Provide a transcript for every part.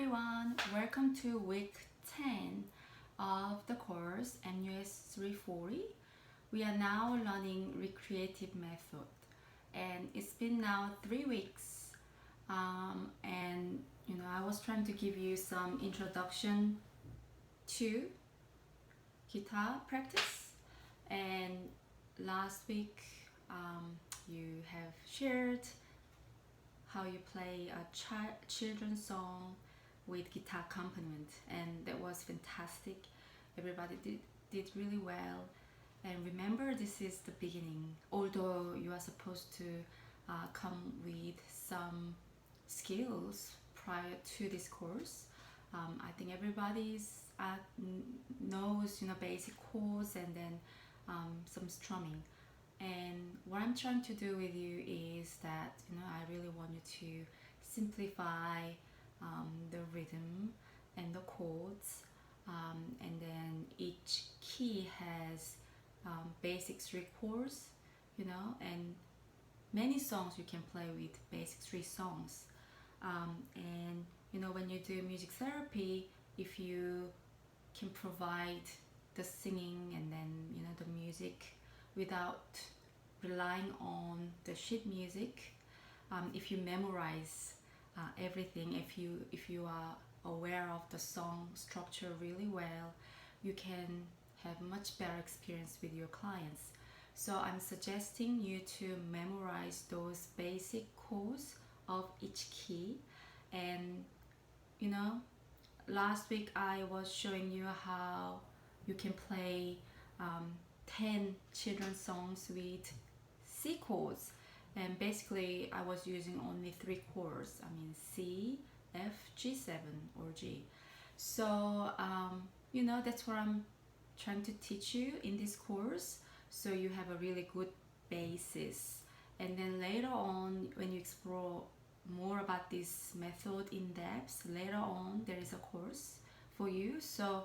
everyone, welcome to week 10 of the course NUS 340. We are now learning recreative method and it's been now 3 weeks and I was trying to give you some introduction to guitar practice, and last week you have shared how you play a children's song with guitar accompaniment, and that was fantastic. Everybody did really well. And remember, this is the beginning. Although you are supposed to come with some skills prior to this course, I think everybody's knows basic chords and then some strumming. And what I'm trying to do with you is that I really want you to simplify the rhythm and the chords, and then each key has basic 3 chords, and many songs you can play with basic 3 songs. And when you do music therapy, if you can provide the singing and then the music without relying on the sheet music, if you memorize everything, if you are aware of the song structure really well, you can have much better experience with your clients. So I'm suggesting you to memorize those basic chords of each key. And last week I was showing you how you can play 10 children's songs with C chords, and basically I was using only 3 chords, C, F, G7 or G. So that's what I'm trying to teach you in this course, so you have a really good basis. And then later on, when you explore more about this method in depth, later on there is a course for you. So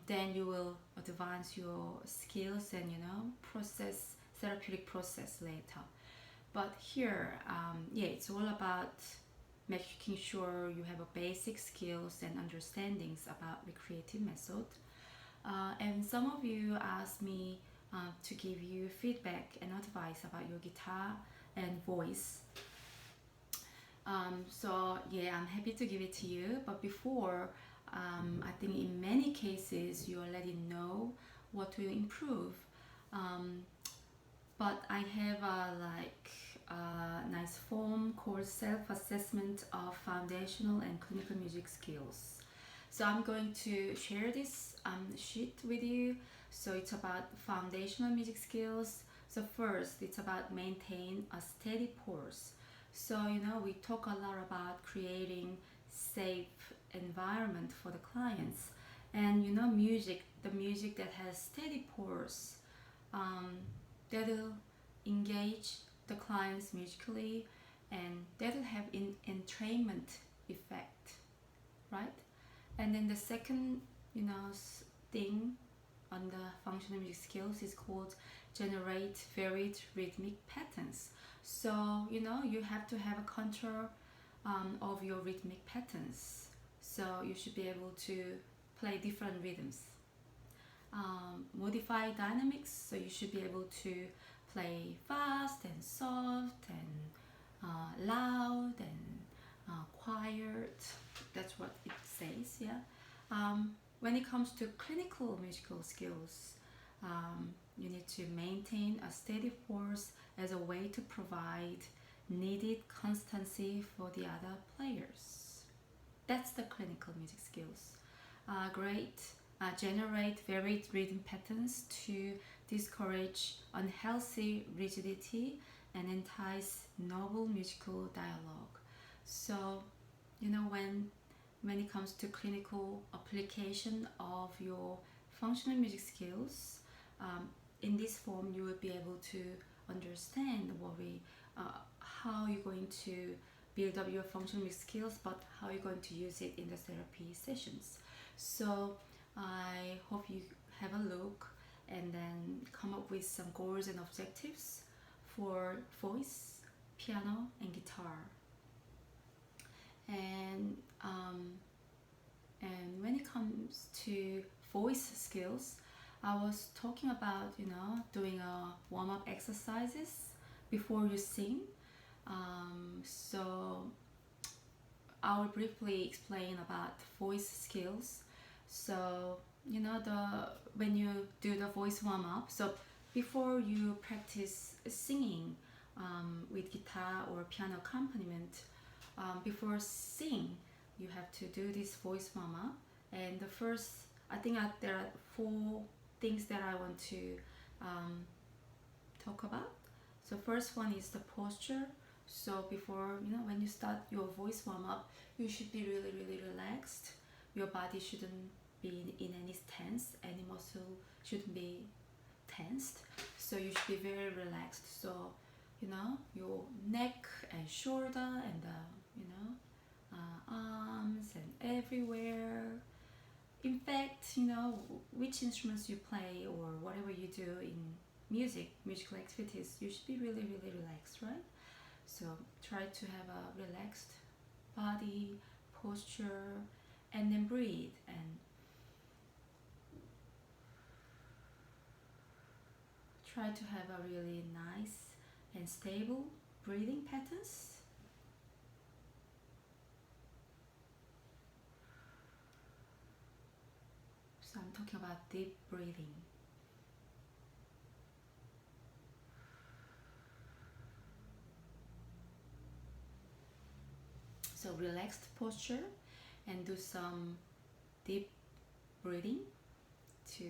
then you will advance your skills and therapeutic process later. But here, it's all about making sure you have a basic skills and understandings about recreative method. And some of you asked me to give you feedback and advice about your guitar and voice. So I'm happy to give it to you. But before, I think in many cases you already know what to improve. But I have a nice form called self-assessment of foundational and clinical music skills. So I'm going to share this sheet with you. So it's about foundational music skills. So first, it's about maintain a steady pulse. So we talk a lot about creating safe environment for the clients, and the music that has steady pulse, that'll engage the clients musically, and that'll have entrainment effect, right? And then the second thing on the functional music skills is called generate varied rhythmic patterns. So you have to have a control of your rhythmic patterns, so you should be able to play different rhythms. Modify dynamics, so you should be able to play fast and soft and loud and quiet. That's what it says. When it comes to clinical musical skills, you need to maintain a steady force as a way to provide needed constancy for the other players. That's the clinical music skills. Generate varied rhythm patterns to discourage unhealthy rigidity and entice novel musical dialogue. So when it comes to clinical application of your functional music skills, in this form you will be able to understand how you're going to build up your functional music skills, but how you're going to use it in the therapy sessions. So I hope you have a look and then come up with some goals and objectives for voice, piano and guitar. And and when it comes to voice skills, I was talking about, doing a warm-up exercises before you sing. So I'll briefly explain about voice skills. So the when you do the voice warm-up, so before you practice singing with guitar or piano accompaniment, before sing, you have to do this voice warm-up. And the first, I think there are 4 things that I want to talk about. So first one is the posture. So before, when you start your voice warm-up, you should be really, really relaxed. Your body shouldn't be in any tense, any muscle shouldn't be tensed. So you should be very relaxed. So, your neck and shoulder and arms and everywhere. In fact, which instruments you play or whatever you do in musical activities, you should be really, really relaxed, right? So try to have a relaxed body, posture, and then breathe. And try to have a really nice and stable breathing patterns. So I'm talking about deep breathing. So relaxed posture and do some deep breathing to,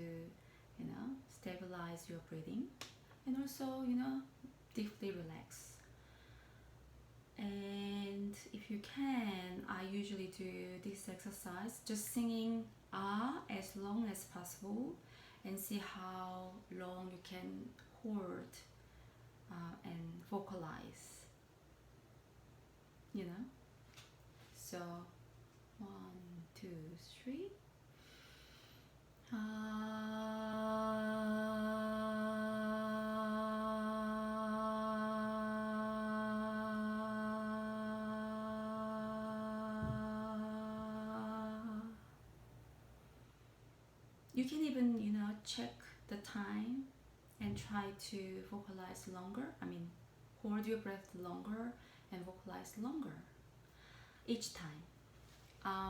stabilize your breathing, and also, deeply relax. And if you can, I usually do this exercise just singing as long as possible and see how long you can hold and vocalize, So 1, 2, 3. You can even, check the time and try to vocalize longer. Hold your breath longer and vocalize longer each time.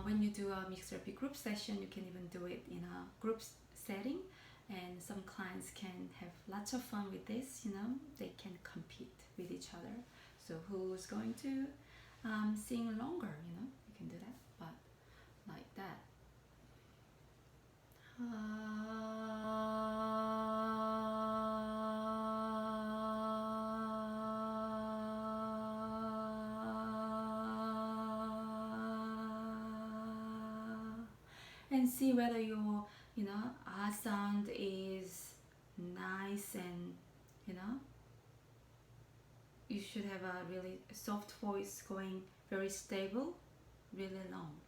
When you do a mixed therapy group session, you can even do it in a group setting, and some clients can have lots of fun with this. They can compete with each other. So who's going to sing longer? You can do that, but like that. And see whether your sound is nice, and you should have a really soft voice going very stable, really long.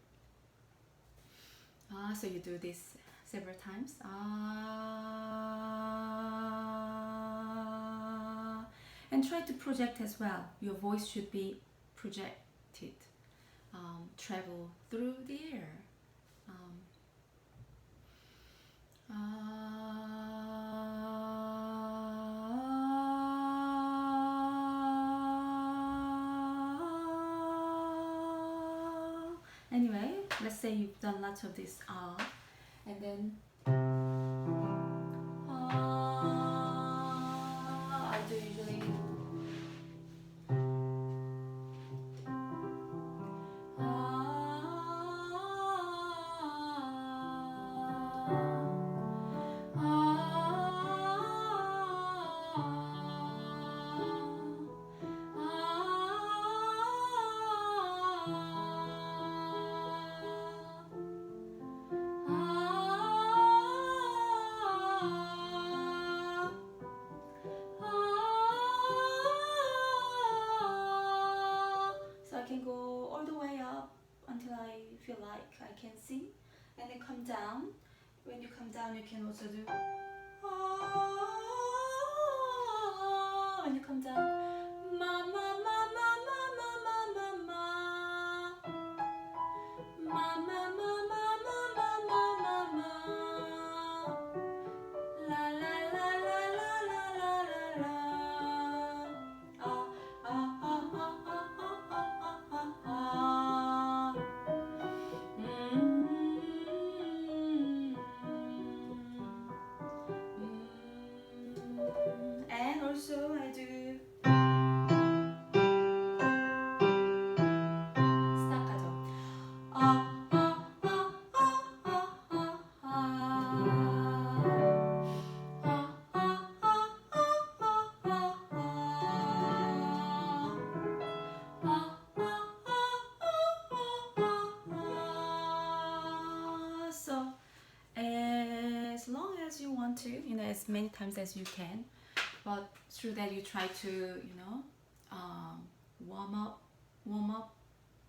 So you do this several times. And try to project as well. Your voice should be projected, travel through the air. Anyway, let's say you've done lots of this and then I do usually feel like I can sing, and then come down. When you come down, you can also do when you come down, ma ma ma ma ma ma ma ma ma. want to, as many times as you can. But through that, you try to, warm up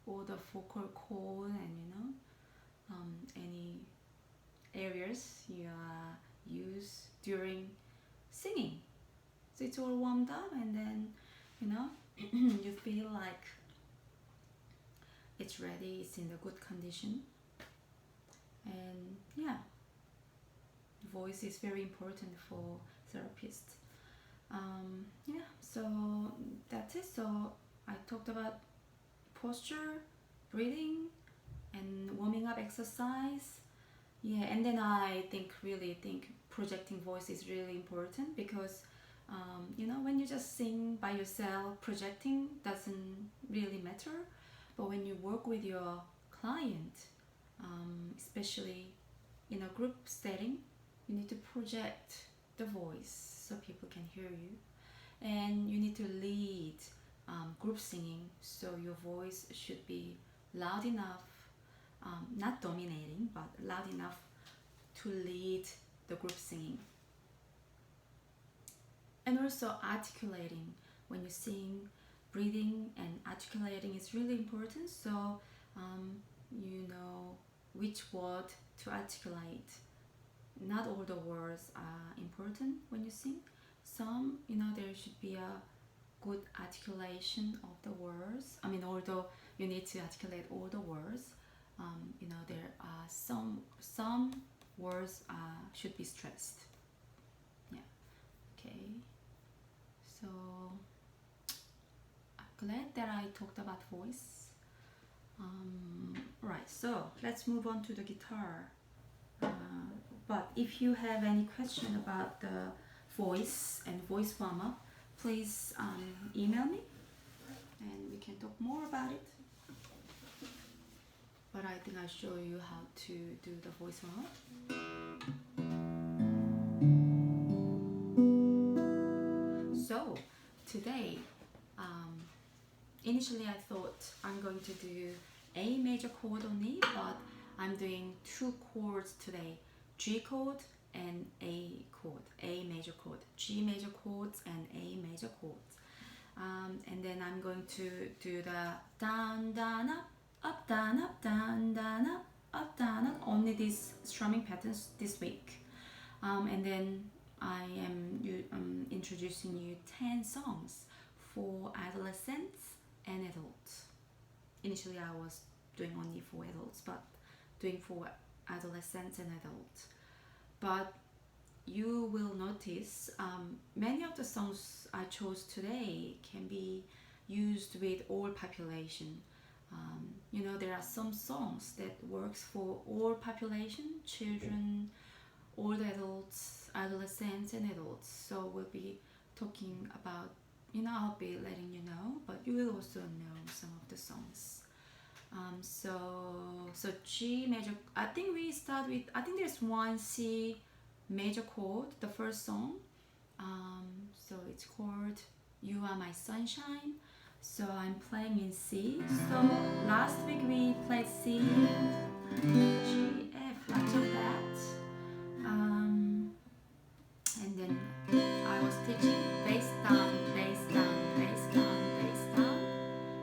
all the vocal cord and any areas you use during singing. So it's all warmed up, and then you feel like it's ready, it's in the good condition. And yeah, voice is very important for therapists. Yeah, so that's it. So I talked about posture, breathing, and warming up exercise. Yeah, and then I really think projecting voice is really important because when you just sing by yourself, projecting doesn't really matter. But when you work with your client, especially in a group setting, you need to project the voice so people can hear you, and you need to lead group singing, so your voice should be loud enough, not dominating, but loud enough to lead the group singing. And also articulating when you sing, breathing and articulating is really important. So you know which word to articulate. Not all the words are important when you sing. Some, there should be a good articulation of the words. I mean, although you need to articulate all the words, there are some words should be stressed. Yeah. Okay. So I'm glad that I talked about voice. Right. So let's move on to the guitar. But if you have any question about the voice and voice warm-up, please email me and we can talk more about it. But I think I'll show you how to do the voice warm-up. So today, initially I thought I'm going to do A major chord only, but I'm doing two chords today, G chord and A chord, A major chord, G major chords and A major chords. And then I'm going to do the down, down, up, down, up, down, down, up, down, up, only these strumming patterns this week. And then I am introducing you 10 songs for adolescents and adults. Initially I was doing only for adults, but doing for adolescents and adults. But you will notice many of the songs I chose today can be used with all population. There are some songs that works for all population, children, old adults, adolescents and adults. So we'll be talking about, I'll be letting you know, but you will also know some of the songs. So G major, I think we start with, there's one C major chord, the first song. So it's called You Are My Sunshine. So I'm playing in C. So last week we played C, G, F, like that. And then I was teaching bass down, bass down, bass down, bass down,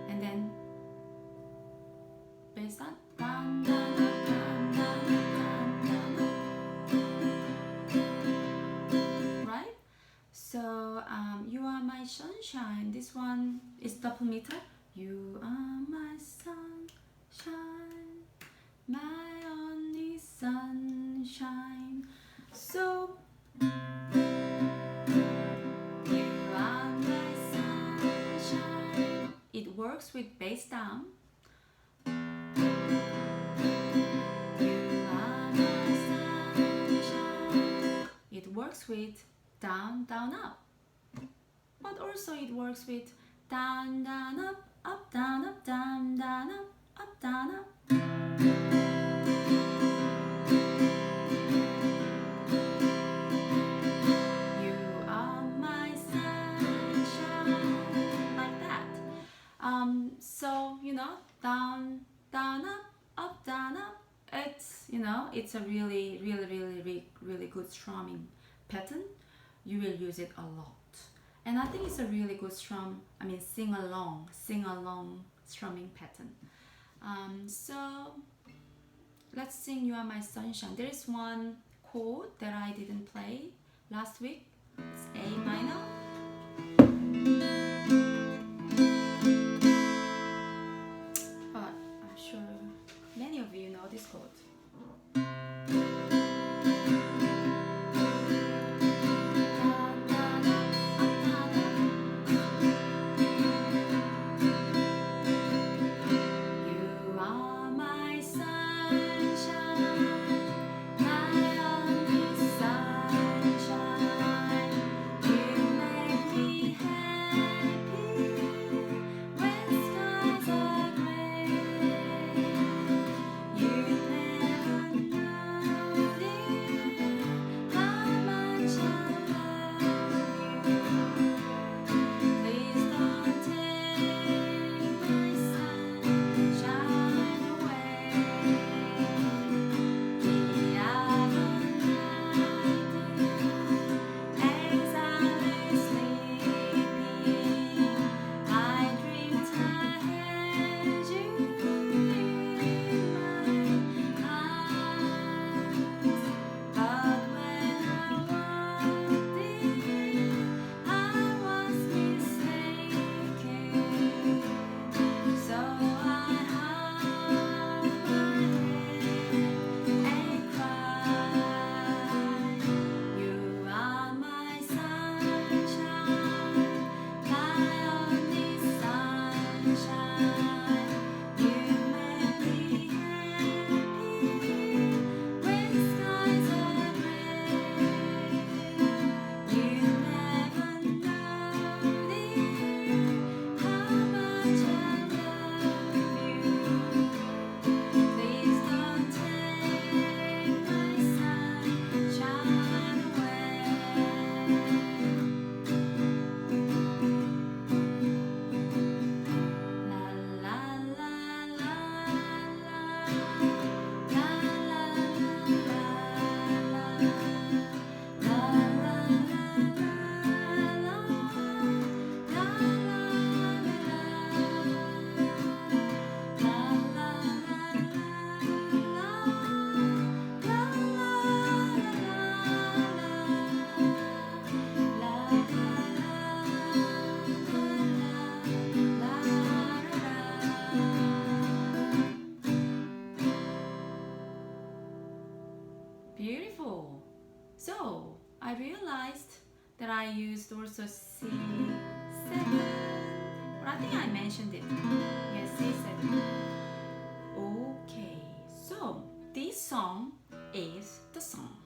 and then bass down, down, down, down, down, down, down. Right? So You Are My Sunshine. This one is double meter. You are my sunshine, my only sunshine. So you are my sunshine. It works with bass down. It works with down, down, up. But also it works with down, down, up, down, up, down, down, up, down, up. You are my sunshine, like that. So down, down, up, down, up. It's a really, really, really, really, really good strumming pattern, you will use it a lot. And I think it's a really good sing along strumming pattern. So let's sing You Are My Sunshine. There is one chord that I didn't play last week. It's A minor. But I'm sure many of you know this chord. Beautiful. So I realized that I used also C7, but I think I mentioned it. Yes, C7. Okay, so this song is the song.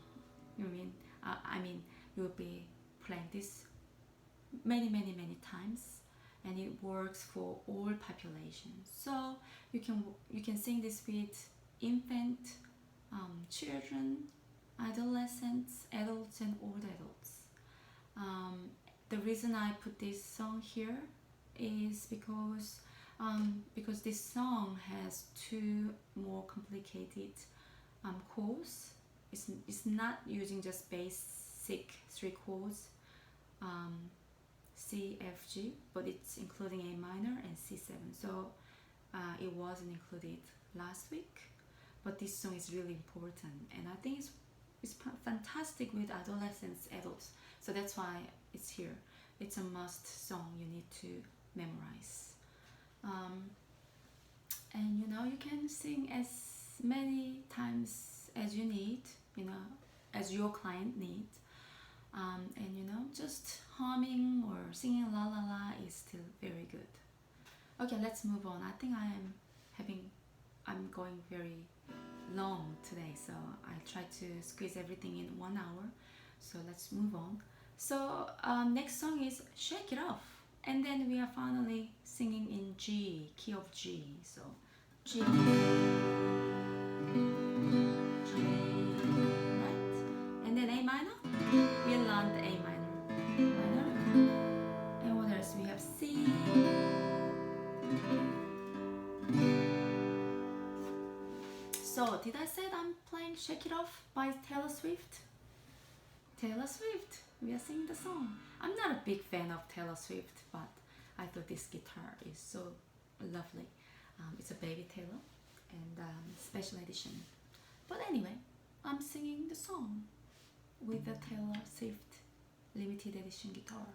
You'll be playing this many times, and it works for all populations. So you can sing this with infant, children, adolescents, adults, and old adults. The reason I put this song here is because this song has two more complicated chords. It's not using just basic three chords, C, F, G, but it's including A minor and C7. So it wasn't included last week, but this song is really important, and I think it's fantastic with adolescents, adults. So that's why it's here. It's a must song you need to memorize. And you can sing as many times as you need, as your client needs. And just humming or singing la la la is still very good. Okay, let's move on. I think I'm going very long today, so I try to squeeze everything in 1 hour. So let's move on. So next song is Shake It Off, and then we are finally singing in G, key of G. So G, right? And then A minor. We learned A minor. And what else? We have C. So did I say I'm playing Shake It Off by Taylor Swift? Taylor Swift. We are singing the song. I'm not a big fan of Taylor Swift, but I thought this guitar is so lovely. It's a baby Taylor and special edition. But anyway, I'm singing the song with the Taylor Swift limited edition guitar.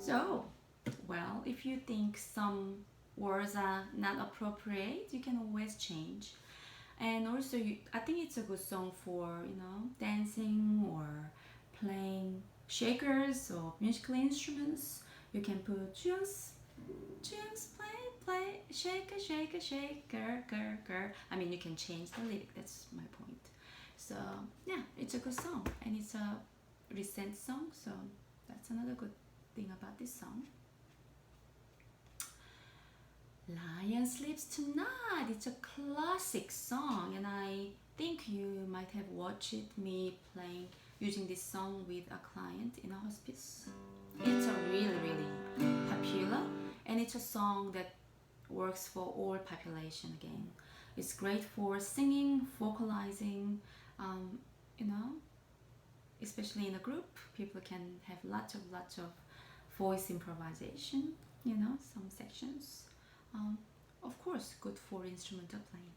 So, well, if you think some words are not appropriate, you can always change. And also, I think it's a good song for, dancing or playing shakers or musical instruments. You can put just play, shaker, shaker, shaker, girl. I mean, you can change the lyric, that's my point. So, yeah, it's a good song, and it's a recent song, so that's another good thing about this song. Lion Sleeps Tonight. It's a classic song, and I think you might have watched me playing using this song with a client in a hospice. It's a really popular, and it's a song that works for all population again. It's great for singing, vocalizing, especially in a group. People can have lots of voice improvisation. you know, some sections. Of course, good for instrumental playing.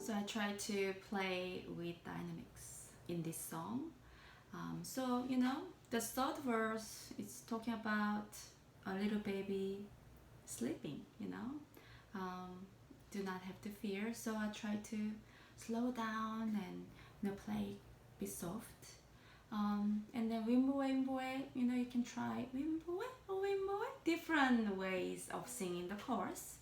So I try to play with dynamics in this song. So you know, the third verse is talking about a little baby sleeping. You know, do not have to fear. So I try to slow down and play be soft. And then wimboe, wimboe, you know, you can try wimboe or wimboe, different ways of singing the chorus.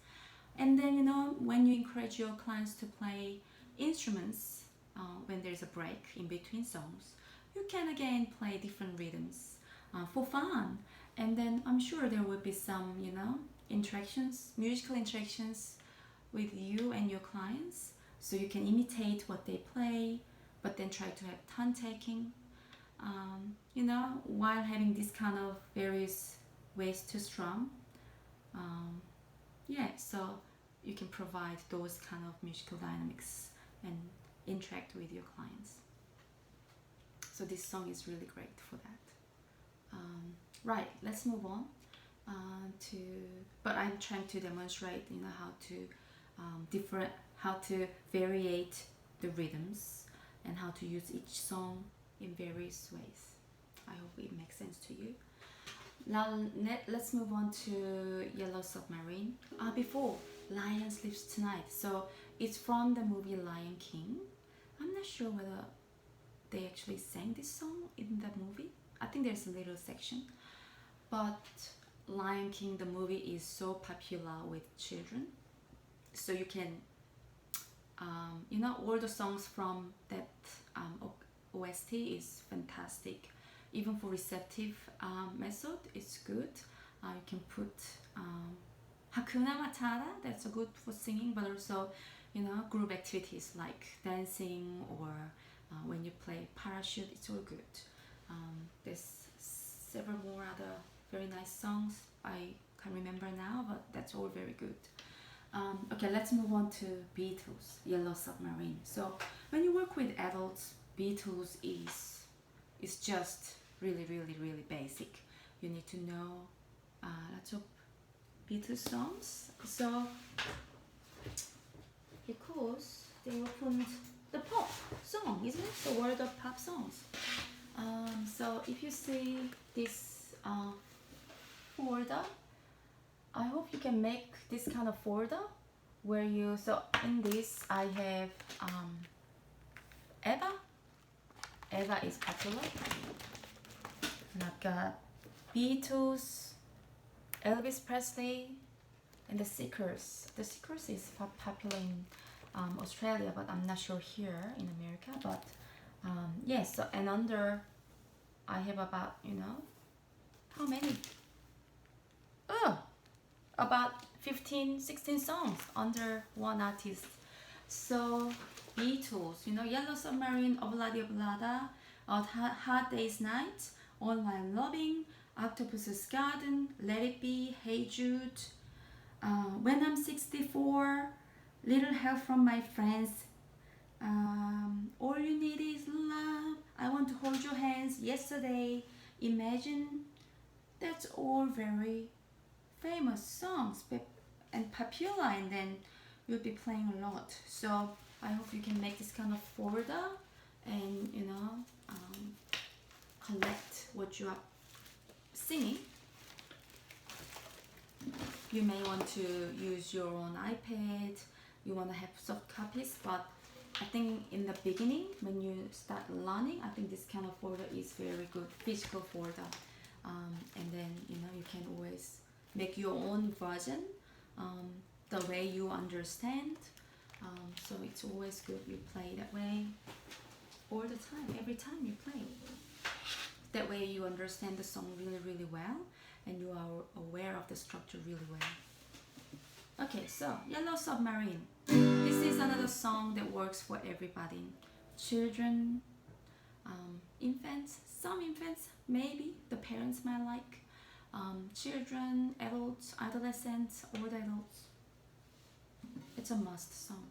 And then, you know, when you encourage your clients to play instruments, when there's a break in between songs, you can again play different rhythms for fun. And then I'm sure there will be some, you know, interactions, musical interactions with you and your clients, so you can imitate what they play, but then try to have turn taking, you know, while having this kind of various ways to strum. Yeah, so you can provide those kind of musical dynamics and interact with your clients. So this song is really great for that. Right, let's move on to. But I'm trying to demonstrate, you know, how to variate the rhythms and how to use each song in various ways. I hope it makes sense to you. Now let's move on to Yellow Submarine. Before, Lion Sleeps Tonight. So it's from the movie Lion King. I'm not sure whether they actually sang this song in the movie. I think there's a little section. But Lion King, the movie, is so popular with children. So you can, you know, all the songs from that OST is fantastic. Even for receptive method, it's good. You can put Hakuna Matata, that's good for singing, but also, you know, group activities like dancing or when you play parachute, it's all good. There's several more other very nice songs. I can't remember now, but that's all very good. Okay, let's move on to Beatles, Yellow Submarine. So when you work with adults, Beatles is just really, really, really basic. You need to know lots of Beatles songs. So because they opened the pop song, isn't it? The world of pop songs. So if you see this folder, I hope you can make this kind of folder where you, so in this I have Eva. Eva is popular. And I've got Beatles, Elvis Presley, and the Seekers. The Seekers is popular in Australia, but I'm not sure here in America. But yes, so, and under I have about, you know, how many? Oh, about 15, 16 songs under one artist. So Beatles, you know, Yellow Submarine, Obladi Oblada, Hard Day's Night, All My Loving, Octopus's Garden, Let It Be, Hey Jude, When I'm 64, Little Help from My Friends, All You Need Is Love, I Want to Hold Your Hands, Yesterday, Imagine. That's all very famous songs and popular, and then you'll be playing a lot. So I hope you can make this kind of folder and, you know, collect what you are singing. You may want to use your own iPad, you want to have soft copies, but I think in the beginning when you start learning, I think this kind of folder is very good, physical folder. And then, you know, you can always make your own version the way you understand. So it's always good you play that way all the time, every time you play. That way you understand the song really, really well, and you are aware of the structure really well. Okay, so Yellow Submarine. This is another song that works for everybody. Children, infants, some infants, maybe the parents might like. Children, adults, adolescents, old adults. It's a must song.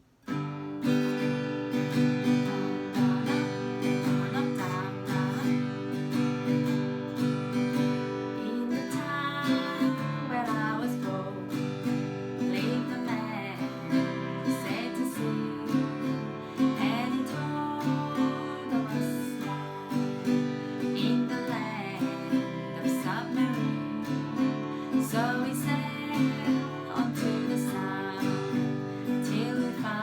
So we sailed onto the sound till we found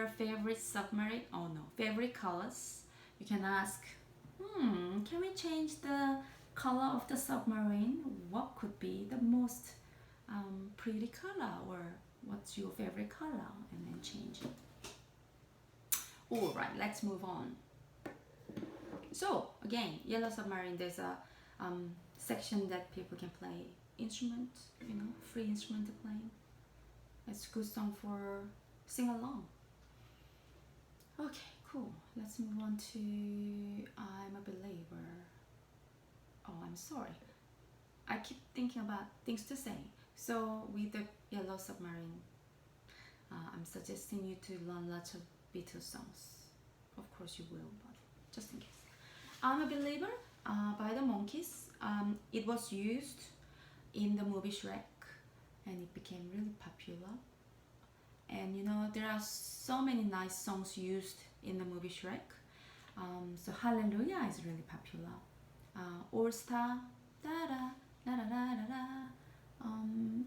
your favorite submarine? Oh no, favorite colors. You can ask, can we change the color of the submarine? What could be the most pretty color, or what's your favorite color, and then change it. All right, let's move on. So again, Yellow Submarine, there's a section that people can play instruments, free instrument playing. It's a good song for sing along. Okay, cool. Let's move on to I'm a Believer. Oh, I'm sorry. I keep thinking about things to say. So with the Yellow Submarine, I'm suggesting you to learn lots of Beatles songs. Of course you will, but just in case. I'm a Believer by the Monkees. It was used in the movie Shrek, and it became really popular. And there are so many nice songs used in the movie Shrek. So Hallelujah is really popular. All Star, da da da da da da.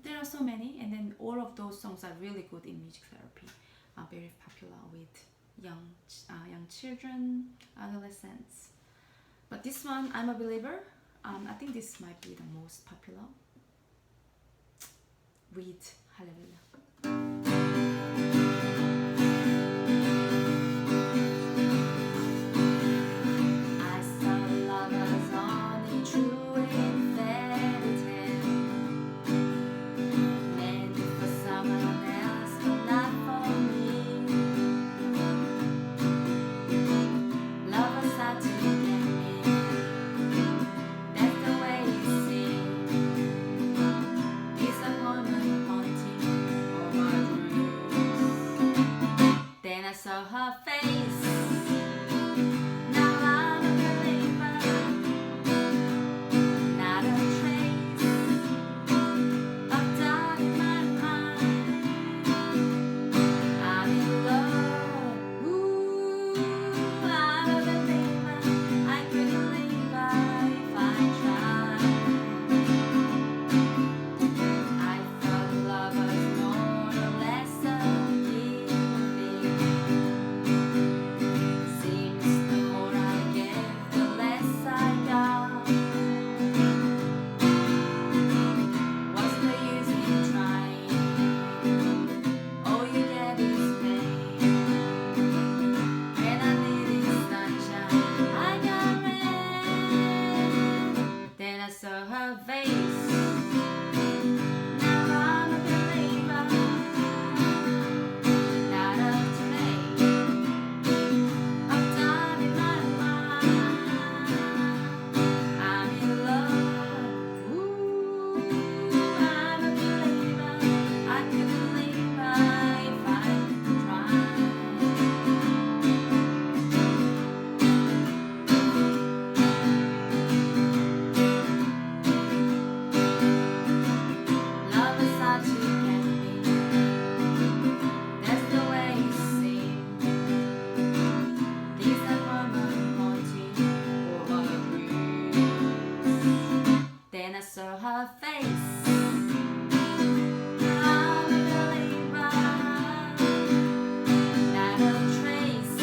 There are so many, and then all of those songs are really good in music therapy. Very popular with young children, adolescents. But this one, I'm a Believer, I think this might be the most popular with Hallelujah. I saw lovers only true in fairy tale, meant for someone else but not for me. Lovers are to get me, that's the way it seems. Disappointment haunting all my dreams. Then I saw her face. Now I'm a believer, not a trace of doubt in my mind. I'm in love. Ooh, I'm a believer. I couldn't leave her if I tried. I thought lovers more or less a given. Seems the more I give, the less I got. What's the use in trying? All you get is pain. When I needed sunshine, I got rain. Then I saw her face. Now I'm a believer, not a trace of doubt in my mind. I'm in love. Ooh, I'm a believer. I couldn't leave her if I tried. Lovers are to get me, that's the way it seems. Disappointment haunting all my dreams. Then I saw her face. I'm a believer, not a trace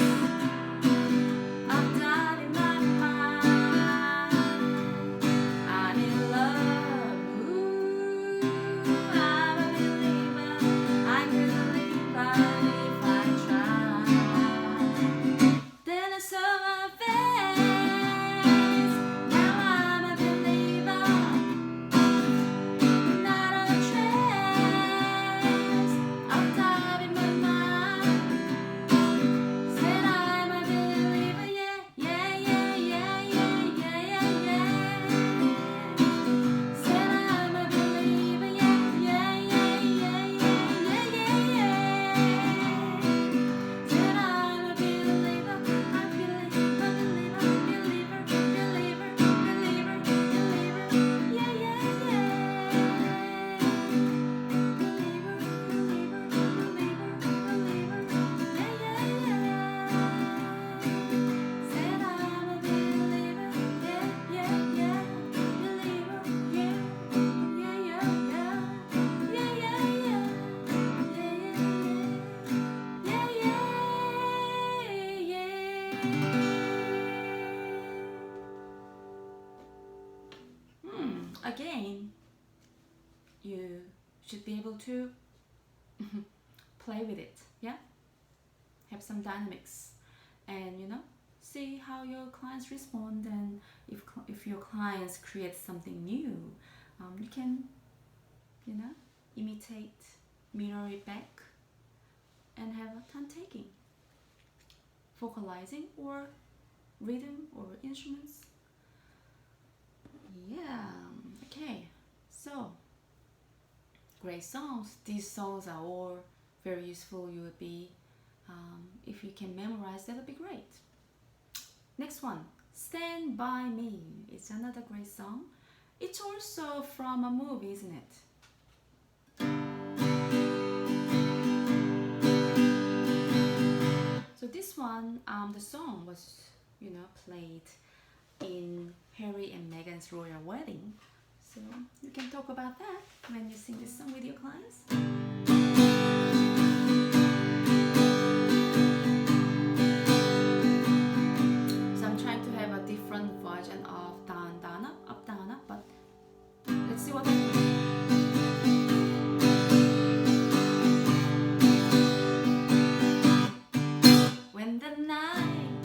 of doubt in my mind. I'm in love. Ooh, I'm a believer. I couldn't leave her if I tried. Then I saw her face. Now I'm a believer, again, you should be able to play with it, yeah? Have some dynamics, and see how your clients respond, and if your clients create something new, you can imitate, mirror it back, and have a turn taking, vocalizing or rhythm or instruments. Yeah, okay, so great songs. These songs are all very useful. You would be, if you can memorize, that would be great. Next one, Stand By Me. It's another great song. It's also from a movie, isn't it? So this one, the song was, played in Harry and Meghan's royal wedding. So you can talk about that when you sing this song with your clients. So I'm trying to have a different version of down, down, up, down, up, but let's see what happens. When the night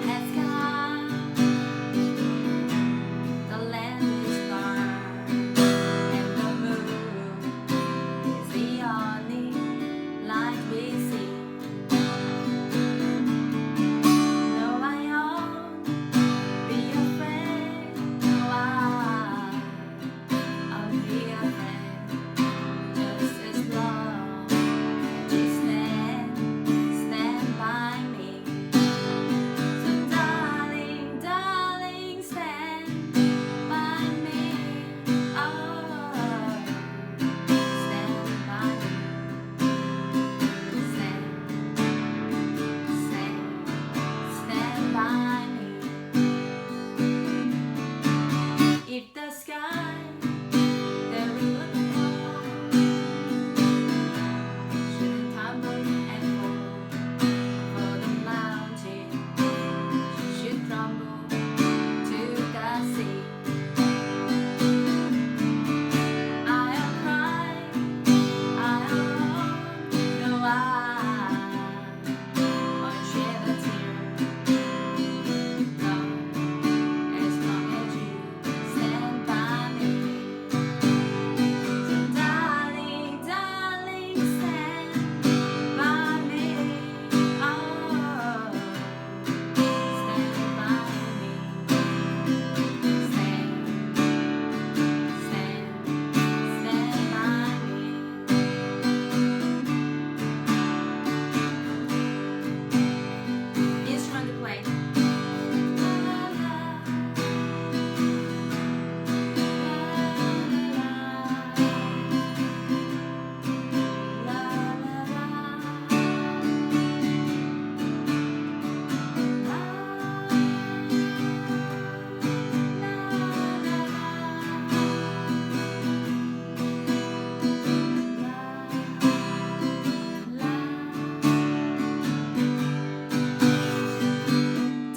has come, the land is dark, and the moon is the only light we see. No, I won't be afraid. No, I'll be afraid just as long as you stand by me. So darling, darling, stand by me. Oh, stand by me. Stand by me. If the sky that we look for should tumble and fall, for the mountain should crumble to the sea, I'll cry, I'll roar, no, I'll shed a tear. No, as long as you stand by me. So darling, darling, stand by me. Oh, stand by me. Stand by me. Instrument to play.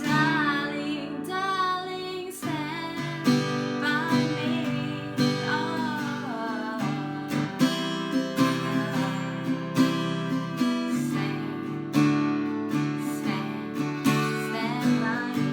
Darling, darling, stand by me. Oh, stand by me.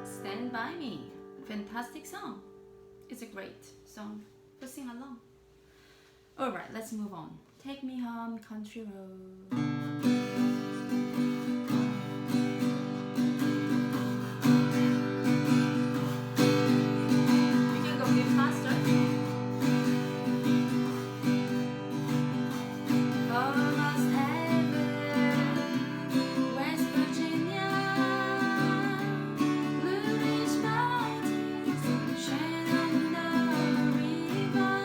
Stand By Me. Fantastic song. It's a great song to sing along. Alright, let's move on. Take Me Home, Country Road. We can go a bit faster. Almost heaven, West Virginia, Blue Ridge Mountains, Shenandoah River.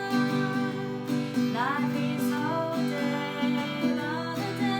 Life is older, older than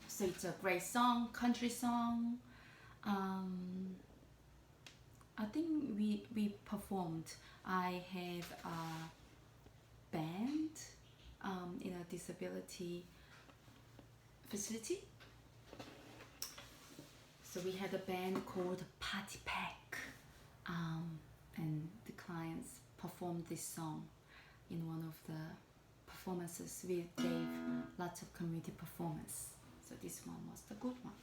So it's a great song, country song. I think we performed. I have a band in a disability facility. So we had a band called Party Pack, and the clients performed this song in one of the performances. We gave lots of community performance. So this one was the good one.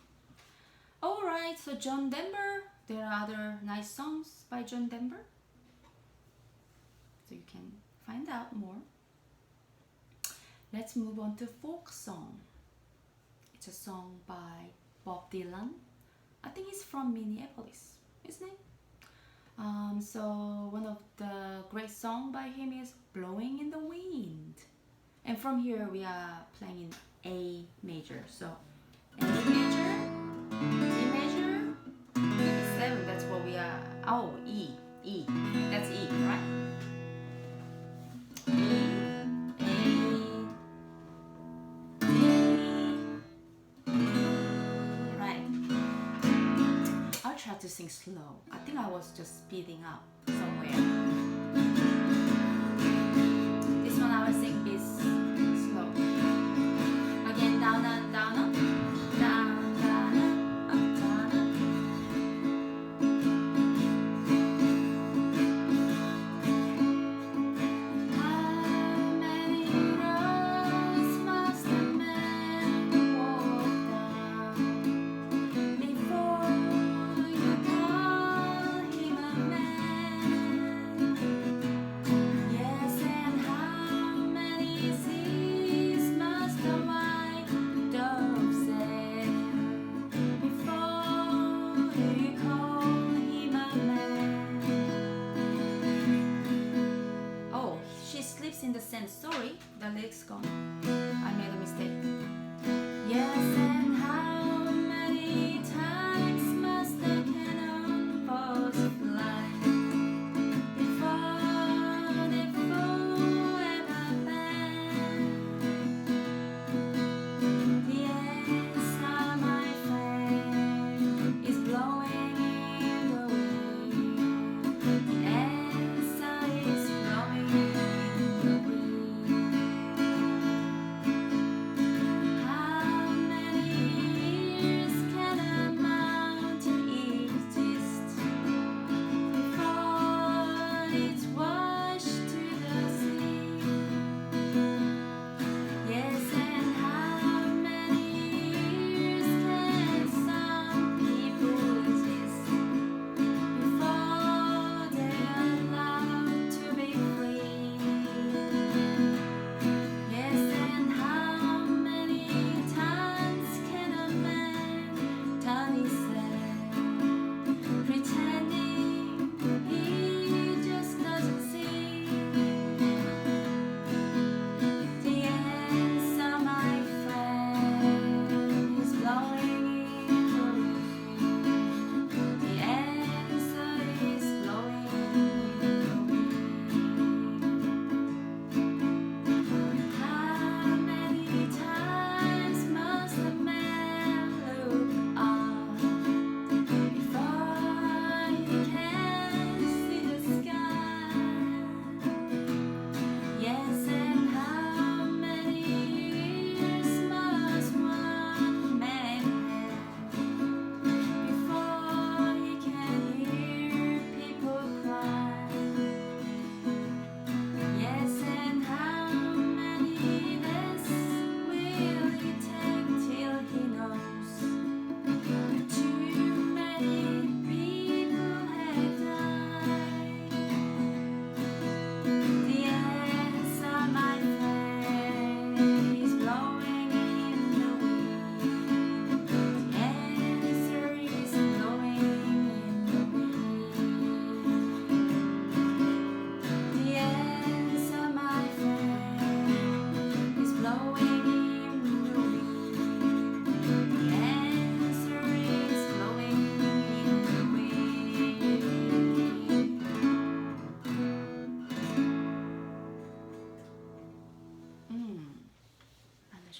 Alright, so John Denver. There are other nice songs by John Denver. So you can find out more. Let's move on to folk song. It's a song by Bob Dylan. I think he's from Minneapolis, isn't it? So one of the great songs by him is Blowing in the Wind. And from here we are playing in A major. So A major, D major, E7, that's what we are. Oh, E, that's E, right? Try to sing slow. I think I was just speeding up somewhere. This one I will sing is slow. Again, down and down up, down, down up, down up. How many roads must a man walk down before you call him a man?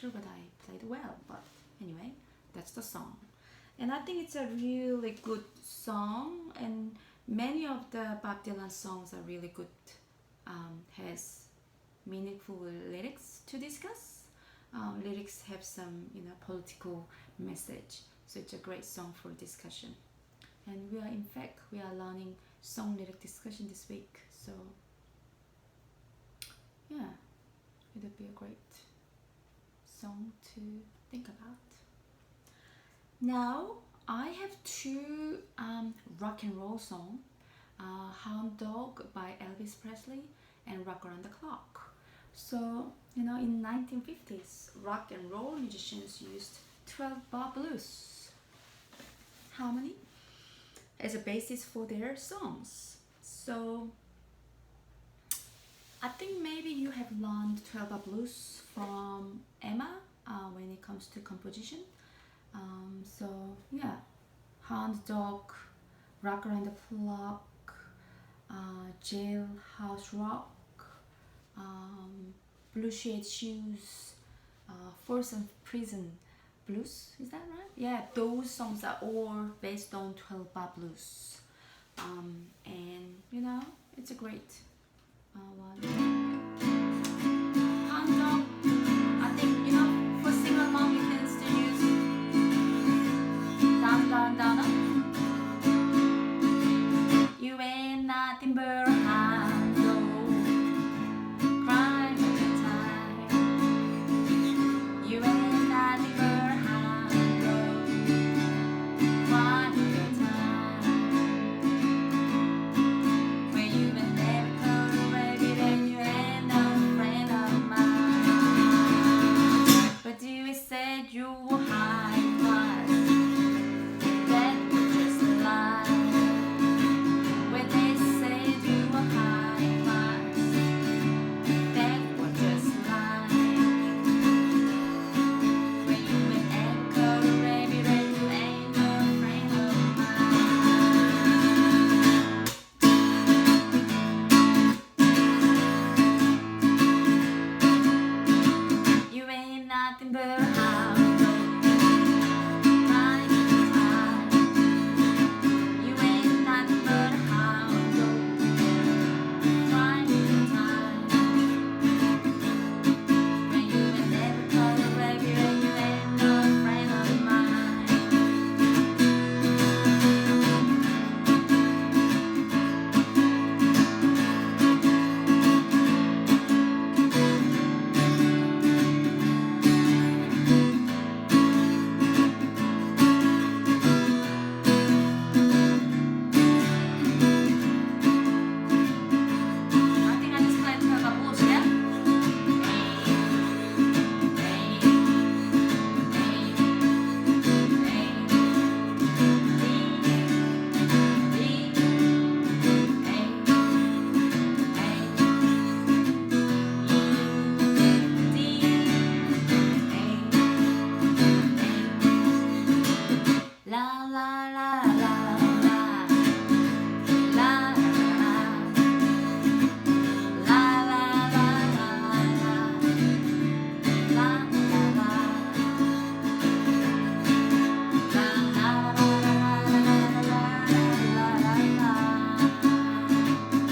sure that I played well, but anyway, that's the song. And I think it's a really good song, and many of the Bob Dylan songs are really good, has meaningful lyrics to discuss. Lyrics have some, political message, so it's a great song for discussion. And we are learning song lyric discussion this week, so yeah, it would be a great song to think about. Now I have two rock and roll songs, Hound Dog by Elvis Presley and Rock Around the Clock. So, in 1950s, rock and roll musicians used 12-bar blues harmony as a basis for their songs. So I think maybe you have learned 12-bar blues from Emma when it comes to composition. So yeah, Hound Dog, Rock Around the Clock, Jailhouse Rock, Blue Shade Shoes, Force and Prison Blues, is that right? Yeah, those songs are all based on 12-bar blues. And it's a great one. Hound Dog, I think, for sing along you can still use down, down, down, up. You ain't nothing but a hound dog, crying all the time. You ain't nothing but a hound dog, crying all the time. When you will never call a rabbit and you ain't no friend of mine. But you said you were high class. That was just a lie. When they said you were high class, that was just a lie. When you will ever call a rabbit and you ain't no friend of mine. You ain't nothing but a hound dog, crying all the time. You ain't nothing but a hound dog, crying all the time. When you will never call a rabbit and you ain't no friend of mine. I think I just played 12-bar blues, yeah? La la la la la, la la la, la la la la la,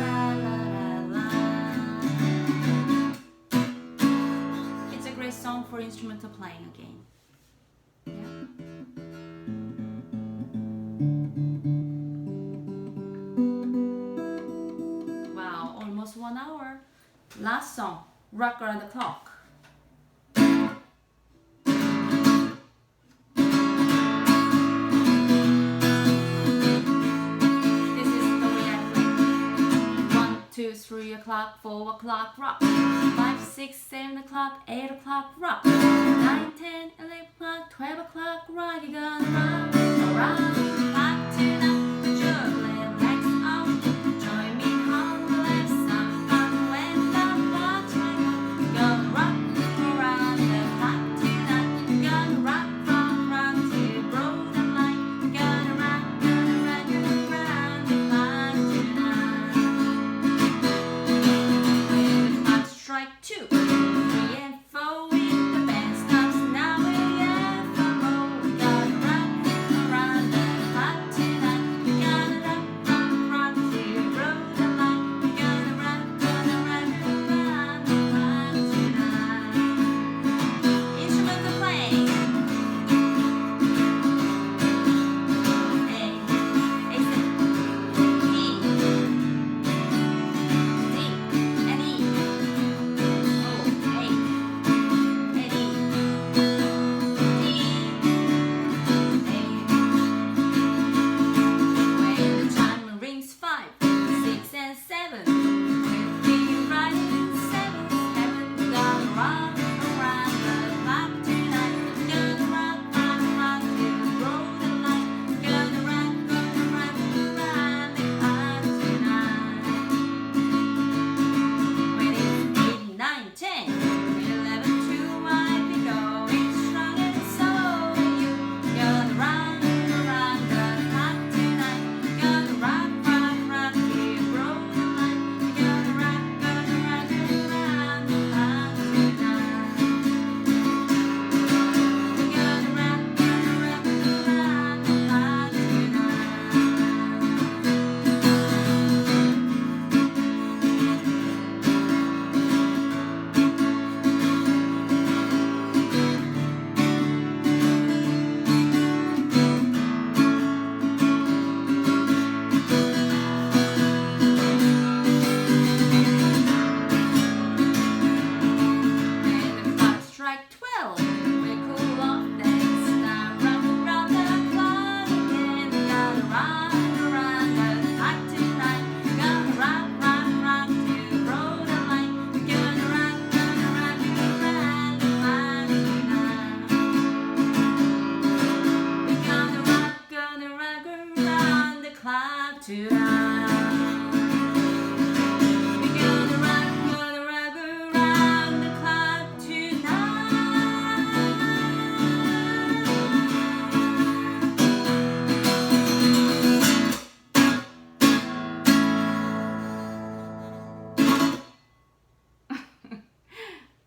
la la la, it's a great song for instrumental playing again. Yeah. Wow, almost 1 hour. Last song, Rock Around the Clock. This is the way I play. 1, 2, 3 o'clock, 4 o'clock, rock. 5, 6, 7 o'clock, 8 o'clock, rock. 9, 10, 11 o'clock, 12 o'clock, rock. You're gonna rock around the clock tonight. Put your legs out. Join me on the left, some fun when the watch I go. Gonna rock around the clock tonight. Gonna rock from front to broad line. Gonna rock around the clock tonight. When 2, 3 and 4 with the band stops. Now we're at the road. We gotta rock around the clock tonight. We gotta rock, rock, rock till roll the light. We gotta rock around the clock tonight. Instrumental playing.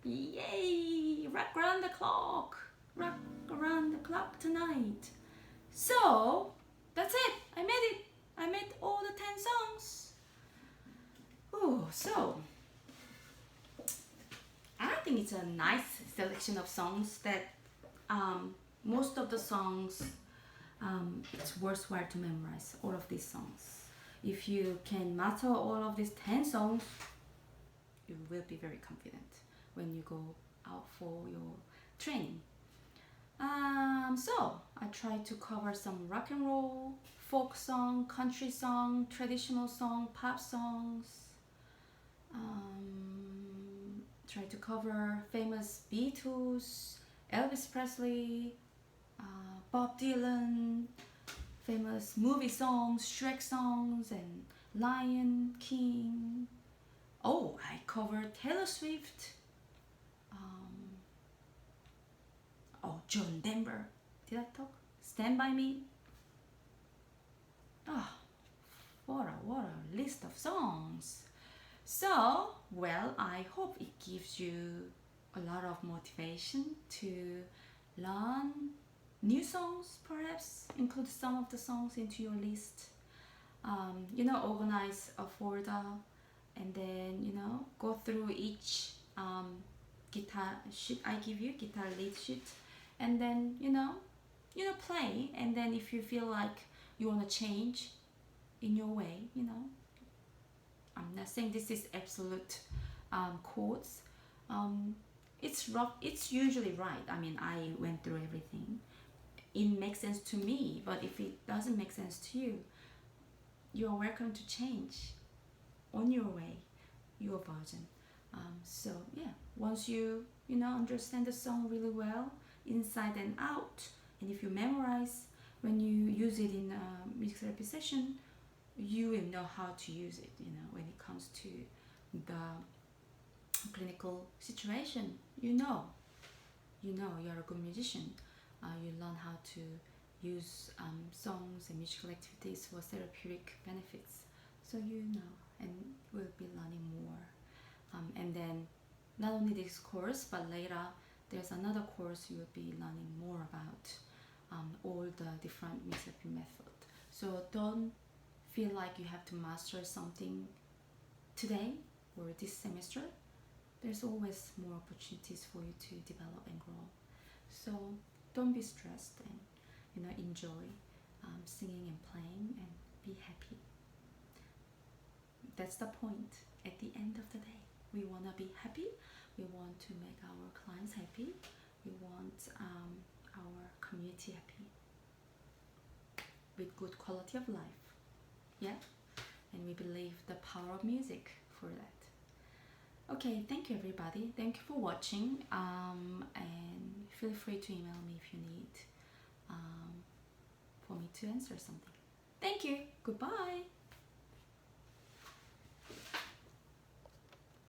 Yay! Rock around the clock! Rock around the clock tonight. So, that's it. I made it. I made all the 10 songs. Oh, so I think it's a nice selection of songs that most of the songs it's worthwhile to memorize all of these songs. If you can master all of these 10 songs, you will be very confident when you go out for your training. So I tried to cover some rock and roll, folk song, country song, traditional song, pop songs. Try to cover famous Beatles, Elvis Presley, Bob Dylan, famous movie songs, Shrek songs, and Lion King. Oh, I covered Taylor Swift. John Denver. Did I talk? Stand By Me. What a list of songs. So, well, I hope it gives you a lot of motivation to learn new songs, perhaps include some of the songs into your list. Organize a folder and then, go through each guitar sheet I give you, guitar lead sheet, and then, play. And then if you feel like you want to change in your way, I'm not saying this is absolute chords. It's rough. It's usually right. I mean, I went through everything. It makes sense to me, but if it doesn't make sense to you, you're welcome to change on your way, your version. So yeah, once you understand the song really well, inside and out, and if you memorize, when you use it in a music therapy session, you will know how to use it. When it comes to the clinical situation, you're a good musician. You learn how to use songs and musical activities for therapeutic benefits. So and we'll be learning more. And then not only this course, but later there's another course you'll be learning more about all the different music methods. So don't feel like you have to master something today or this semester. There's always more opportunities for you to develop and grow. So don't be stressed, and enjoy singing and playing and be happy. That's the point. At the end of the day, we want to be happy. We want to make our clients happy. We want our community happy with good quality of life. Yeah, and we believe the power of music for that. Okay, thank you everybody. Thank you for watching, and feel free to email me if you need for me to answer something. Thank you. Goodbye.